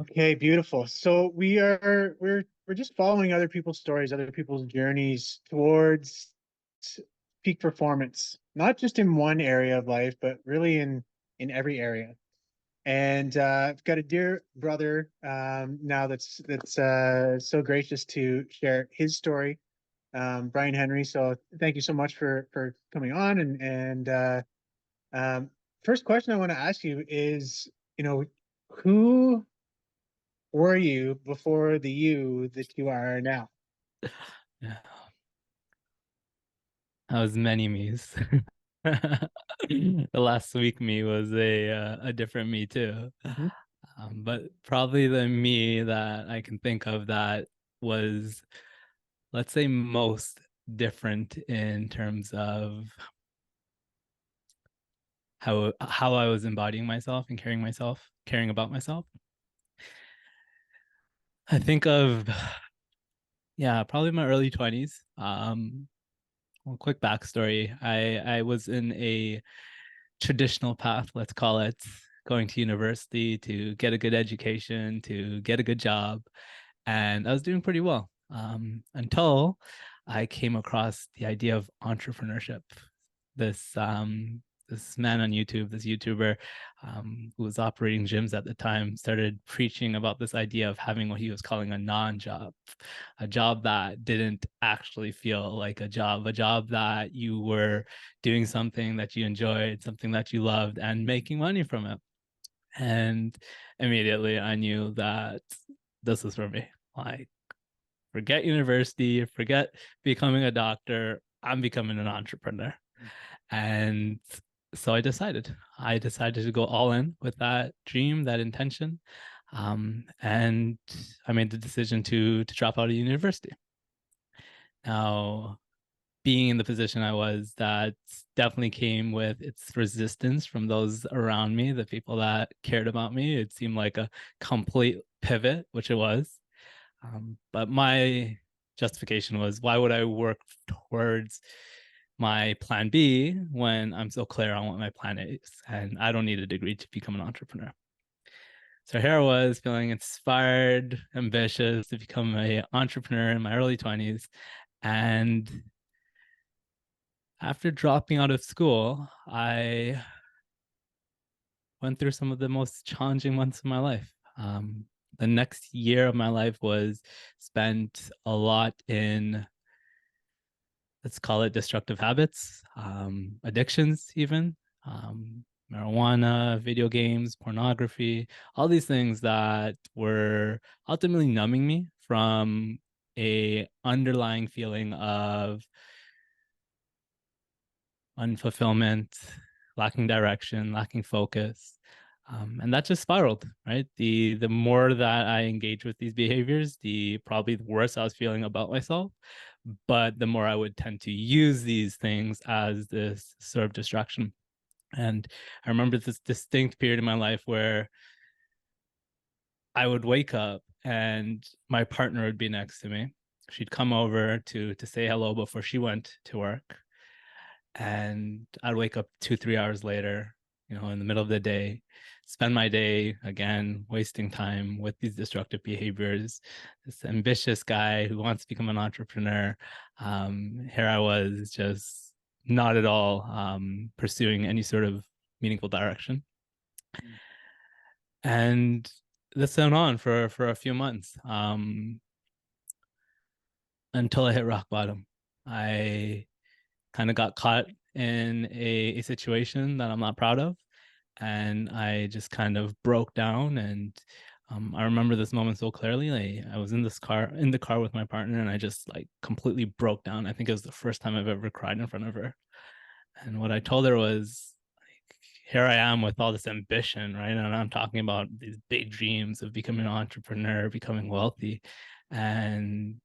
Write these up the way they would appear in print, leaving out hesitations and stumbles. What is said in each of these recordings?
Okay, beautiful. So we're just following other people's stories, other people's journeys towards peak performance, not just in one area of life, but really in every area. And I've got a dear brother now that's so gracious to share his story, Brian Henry. So thank you so much for coming on. And um, first question I want to ask you is, who were you before the you that you are now? Yeah, that was many me's. The last week me was a different me too. Mhm. But probably the me that I can think of that was, let's say, most different in terms of how I was embodying myself and caring about myself. I think of, yeah, probably my early 20s. Well, quick backstory. I was in a traditional path, let's call it, going to university to get a good education, to get a good job. And I was doing pretty well until I came across the idea of entrepreneurship. This man on YouTube, this YouTuber who was operating gyms at the time, started preaching about this idea of having what he was calling a non-job, a job that didn't actually feel like a job that you were doing something that you enjoyed, something that you loved, and making money from it. And immediately I knew that this was for me. Like, forget university, forget becoming a doctor. I'm becoming an entrepreneur. And so I decided to go all in with that dream, that intention. And I made the decision to drop out of university. Now, being in the position I was, that definitely came with its resistance from those around me, the people that cared about me. It seemed like a complete pivot, which it was. But my justification was, why would I work towards my plan B when I'm so clear on what my plan is? And I don't need a degree to become an entrepreneur. So here I was feeling inspired, ambitious to become an entrepreneur in my early 20s. And after dropping out of school, I went through some of the most challenging months of my life. The next year of my life was spent a lot in, let's call it, destructive habits, addictions, even marijuana, video games, pornography, all these things that were ultimately numbing me from a underlying feeling of unfulfillment, lacking direction, lacking focus. And that just spiraled, right? The more that I engage with these behaviors, the probably the worse I was feeling about myself. But the more I would tend to use these things as this sort of distraction. And I remember this distinct period in my life where I would wake up and my partner would be next to me. She'd come over to say hello before she went to work, and I'd wake up 2, 3 hours later, in the middle of the day, spend my day again wasting time with these destructive behaviors. This ambitious guy who wants to become an entrepreneur. Here I was, just not at all pursuing any sort of meaningful direction. And this went on for a few months until I hit rock bottom. I kind of got caught in a situation that I'm not proud of. And I just kind of broke down. And I remember this moment so clearly. Like, I was in the car with my partner, and I just like completely broke down. I think it was the first time I've ever cried in front of her. And what I told her was, like, here I am with all this ambition, right? And I'm talking about these big dreams of becoming an entrepreneur, becoming wealthy. And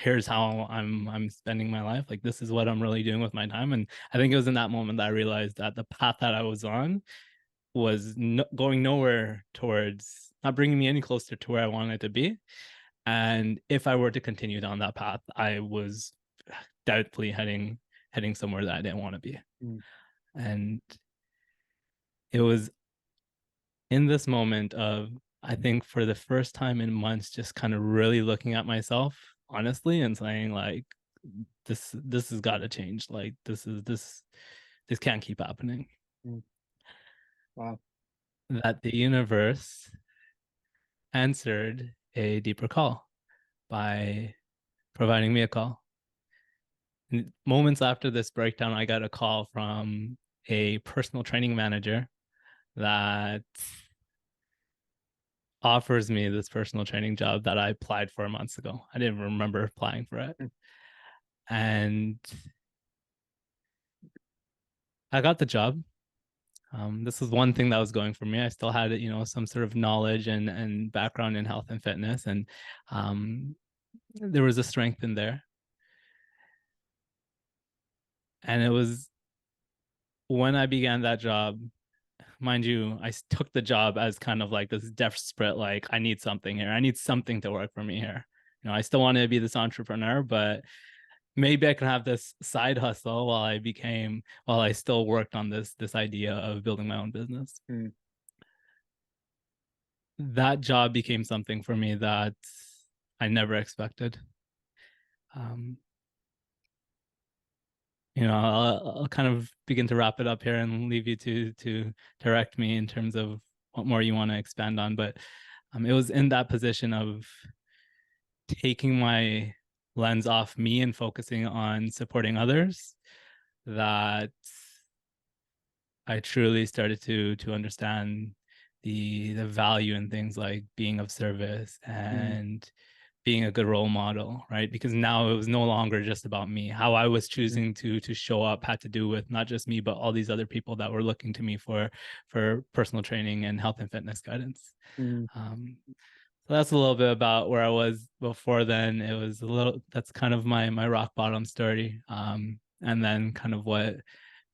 here's how I'm spending my life. Like, this is what I'm really doing with my time. And I think it was in that moment that I realized that the path that I was on was going nowhere towards, not bringing me any closer to where I wanted to be. And if I were to continue down that path, I was doubtfully heading somewhere that I didn't want to be. Mm. And it was in this moment of I think for the first time in months, just kind of really looking at myself honestly and saying like, this has got to change. Like this can't keep happening. Mm. Wow. That the universe answered a deeper call by providing me a call. And moments after this breakdown, I got a call from a personal training manager that offers me this personal training job that I applied for months ago. I didn't remember applying for it. Mm. And I got the job. This was one thing that was going for me. I still had, some sort of knowledge and background in health and fitness, and there was a strength in there. And it was when I began that job, mind you, I took the job as kind of like this desperate, like, I need something here. I need something to work for me here. I still wanted to be this entrepreneur, but maybe I could have this side hustle while I still worked on this idea of building my own business. Mm. That job became something for me that I never expected. Um, I'll kind of begin to wrap it up here and leave you to direct me in terms of what more you want to expand on. But it was in that position of taking my lens off me and focusing on supporting others that I truly started to understand the value in things like being of service Mm. and being a good role model, right? Because now it was no longer just about me. How I was Mm. choosing to show up had to do with not just me, but all these other people that were looking to me for personal training and health and fitness guidance. Mm. So that's a little bit about where I was before then. It was a little that's kind of my rock bottom story. And then kind of what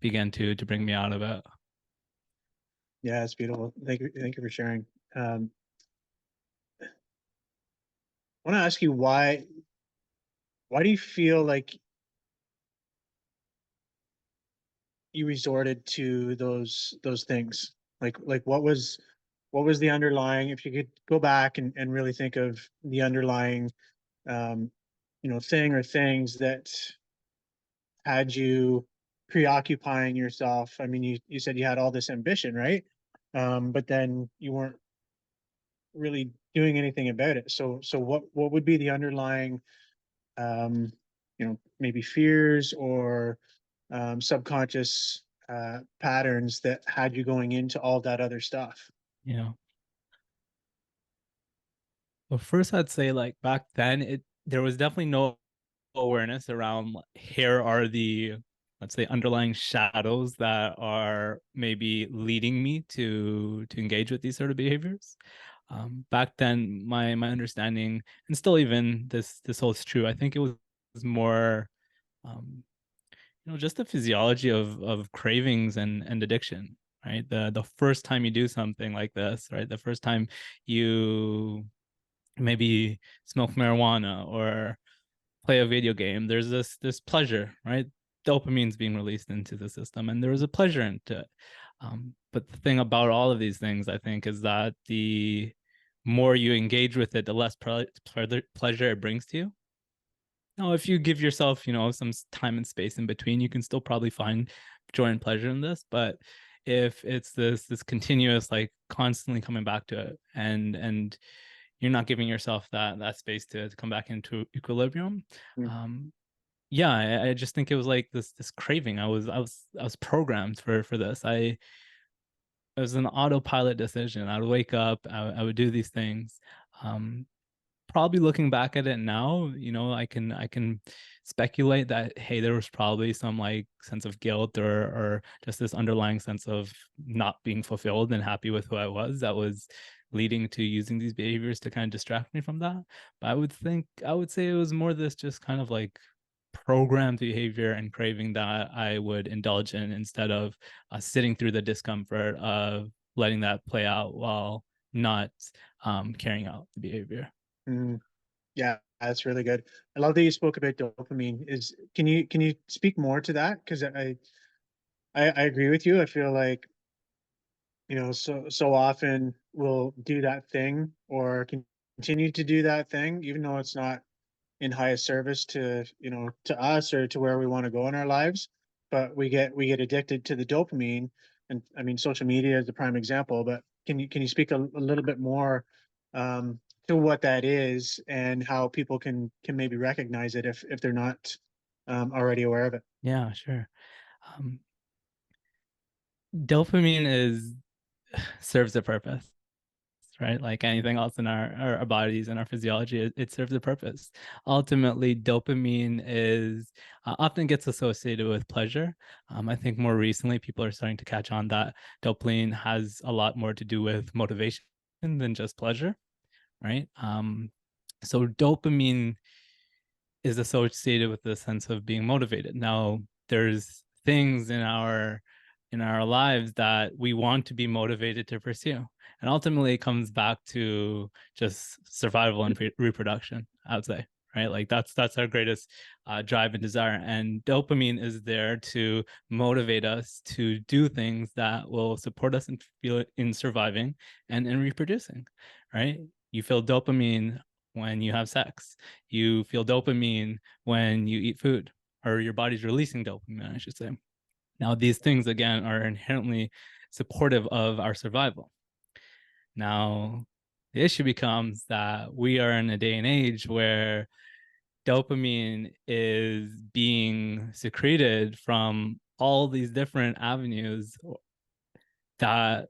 began to bring me out of it. Yeah, it's beautiful. Thank you for sharing. Um, I want to ask you why do you feel like you resorted to those things? Like what was the underlying, if you could go back and really think of the underlying um, thing or things that had you preoccupying yourself. I mean, you said you had all this ambition, right? But then you weren't really doing anything about it. So what would be the underlying maybe fears or subconscious patterns that had you going into all that other stuff? You know, well, first I'd say like back then, there was definitely no awareness around here are the, let's say, underlying shadows that are maybe leading me to engage with these sort of behaviors. Back then, my understanding, and still even this holds true. I think it was more, um, just the physiology of cravings and addiction. Right, the first time you do something like this, right, the first time you maybe smoke marijuana or play a video game, there's this pleasure, right? Dopamine's being released into the system, and there was a pleasure into it. But the thing about all of these things, I think, is that the more you engage with it, the less pleasure it brings to you. Now, if you give yourself, some time and space in between, you can still probably find joy and pleasure in this. But if it's this continuous, like constantly coming back to it, and you're not giving yourself that space to come back into equilibrium, Mm. um, yeah, I just think it was like this craving. I was programmed for this. It was an autopilot decision. I would wake up, I would do these things. Um, Probably looking back at it now, I can speculate that hey, there was probably some like sense of guilt or just this underlying sense of not being fulfilled and happy with who I was that was leading to using these behaviors to kind of distract me from that. But I would say it was more this just kind of like programmed behavior and craving that I would indulge in instead of sitting through the discomfort of letting that play out while not carrying out the behavior. Mm. Yeah, that's really good. I love that you spoke about dopamine. Can you speak more to that? Because I agree with you. I feel like so often. will do that thing or continue to do that thing, even though it's not in highest service to, to us or to where we want to go in our lives. But we get addicted to the dopamine, and I mean, social media is the prime example. But can you speak a little bit more to what that is and how people can maybe recognize it if they're not already aware of it? Yeah, sure. Um, Dopamine is serves a purpose, right? Like anything else in our bodies and our physiology, it serves a purpose. Ultimately, dopamine is often gets associated with pleasure. I think more recently, people are starting to catch on that dopamine has a lot more to do with motivation than just pleasure, right? So dopamine is associated with the sense of being motivated. Now, there's things in our lives that we want to be motivated to pursue. And ultimately it comes back to just survival and reproduction, I would say, right? Like that's our greatest drive and desire. And dopamine is there to motivate us to do things that will support us in surviving and in reproducing, right? You feel dopamine when you have sex. You feel dopamine when you eat food, or your body's releasing dopamine, I should say. Now, these things, again, are inherently supportive of our survival. Now, the issue becomes that we are in a day and age where dopamine is being secreted from all these different avenues that,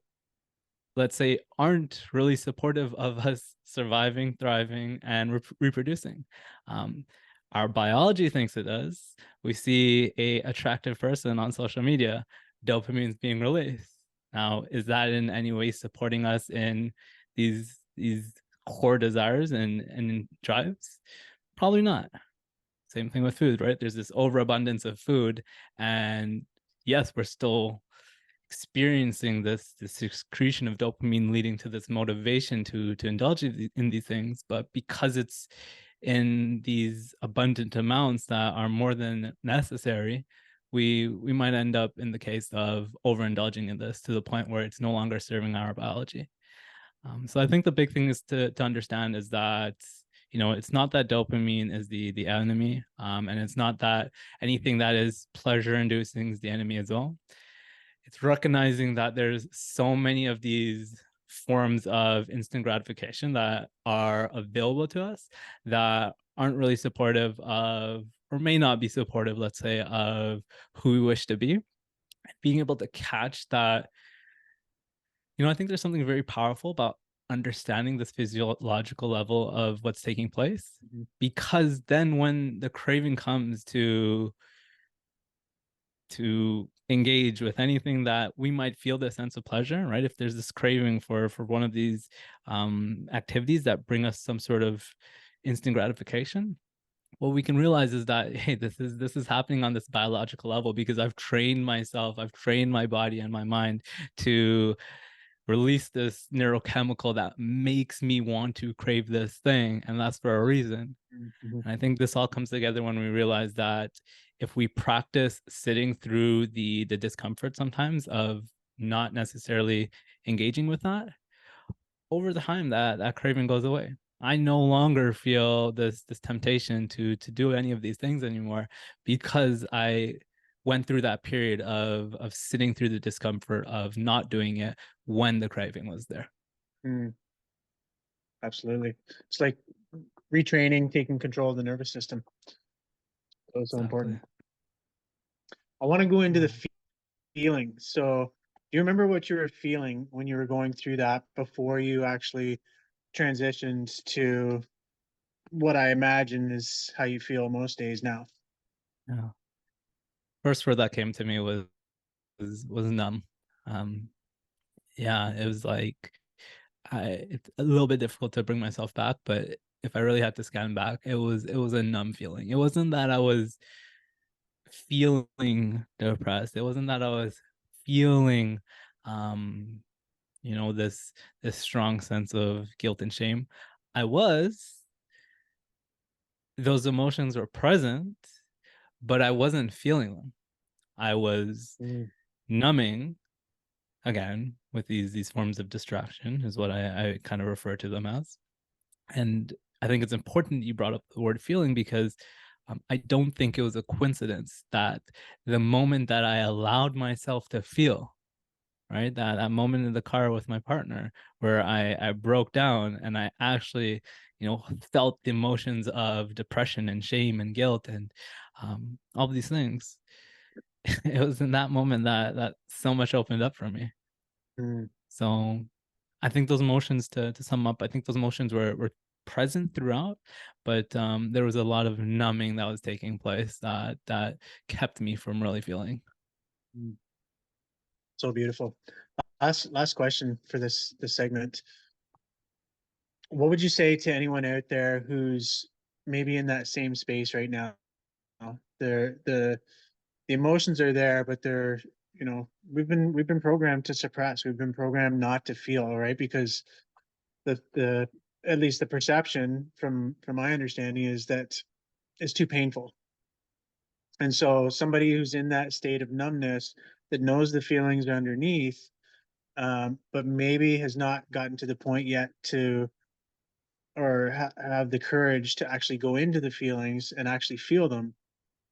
let's say, aren't really supportive of us surviving, thriving, and reproducing. Um, our biology thinks it does. We see a attractive person on social media, dopamine is being released. Now, is that in any way supporting us in these core desires and drives? Probably not. Same thing with food, right? There's this overabundance of food, and yes, we're still experiencing this excretion of dopamine leading to this motivation to indulge in these things, but because it's in these abundant amounts that are more than necessary, we might end up in the case of overindulging in this to the point where it's no longer serving our biology. So I think the big thing is to understand is that, it's not that dopamine is the enemy, and it's not that anything that is pleasure inducing is the enemy as well. It's recognizing that there's so many of these forms of instant gratification that are available to us that aren't really supportive of, or may not be supportive, let's say, of who we wish to be. Being able to catch that, I think there's something very powerful about understanding this physiological level of what's taking place, Mhm. because then when the craving comes to engage with anything that we might feel this sense of pleasure, right? If there's this craving for one of these activities that bring us some sort of instant gratification, what we can realize is that, hey, this is happening on this biological level because I've trained myself, I've trained my body and my mind to release this neurochemical that makes me want to crave this thing, and that's for a reason. Mhm. And I think this all comes together when we realize that if we practice sitting through the discomfort sometimes of not necessarily engaging with that, over the time that craving goes away. I no longer feel this temptation to do any of these things anymore because I went through that period of sitting through the discomfort of not doing it when the craving was there. Mm, absolutely. It's like retraining, taking control of the nervous system. So Exactly. important. I want to go into the Yeah. feeling. So, do you remember what you were feeling when you were going through that before you actually transitioned to what I imagine is how you feel most days now? Yeah. First word that came to me was numb. Um, yeah, it was like it's a little bit difficult to bring myself back, but if I really had to scan back, it was a numb feeling. It wasn't that I was feeling depressed. It wasn't that I was feeling um this strong sense of guilt and shame. I was Those emotions were present, but I wasn't feeling them. I was Mm, numbing again, with these forms of distraction, is what I kind of refer to them as. And I think it's important you brought up the word feeling, because I don't think it was a coincidence that the moment that I allowed myself to feel, right, that moment in the car with my partner where I broke down and I actually, felt the emotions of depression and shame and guilt and all these things. It was in that moment that so much opened up for me. Mm, So I think those emotions, to sum up, I think those emotions were present throughout, but there was a lot of numbing that was taking place that kept me from really feeling. mm. So beautiful. Last question for this segment. What would you say to anyone out there who's maybe in that same space right now? They're the emotions are there, but they're, we've been programmed to suppress. We've been programmed not to feel, right? Because the at least the perception from my understanding is that it's too painful. And so somebody who's in that state of numbness that knows the feelings underneath, but maybe has not gotten to the point yet to or have the courage to actually go into the feelings and actually feel them,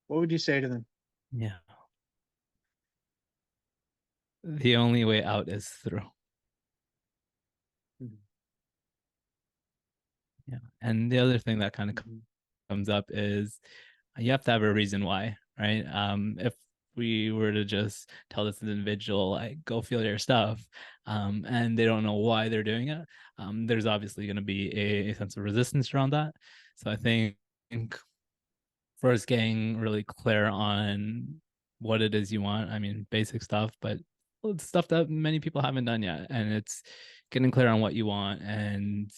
what would you say to them? Yeah. The only way out is through. Mhm. Yeah. And the other thing that kind of Mhm. comes up is you have to have a reason why, right? If we were to just tell this individual, like, go feel your stuff, and they don't know why they're doing it, there's obviously going to be a sense of resistance around that. So I think first getting really clear on what it is you want. I mean, basic stuff, but it's stuff that many people haven't done yet. And it's getting clear on what you want and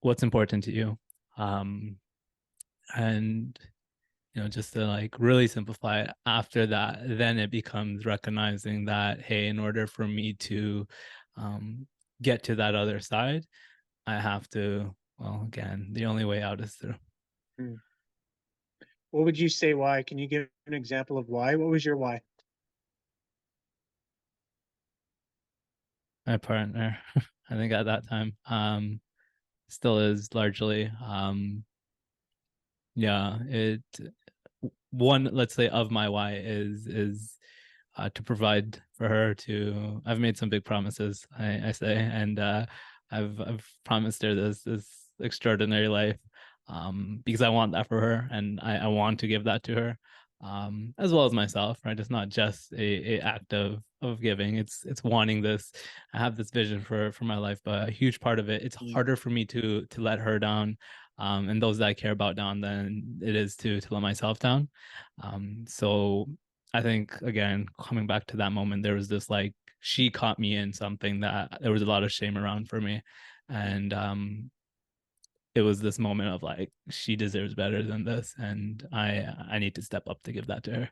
what's important to you. Um, and just to like really simplify it, after that, then it becomes recognizing that, hey, in order for me to um, get to that other side, I have to, well, again, the only way out is through. Mm. What would you say why? Can you give an example of why? What was your why? My partner, I think at that time, still is largely, yeah, it one, let's say, of my why is to provide for her. To I've made some big promises, I say, and I've promised her this extraordinary life, because I want that for her, and I want to give that to her, as well as myself. Right, it's not just a act of giving. It's wanting this. I have this vision for my life, but a huge part of it, it's Mm, harder for me to let her down, and those that I care about down, than it is to let myself down. So I think, again, coming back to that moment, there was this, like, she caught me in something that there was a lot of shame around for me. And it was this moment of like, she deserves better than this. And I need to step up to give that to her.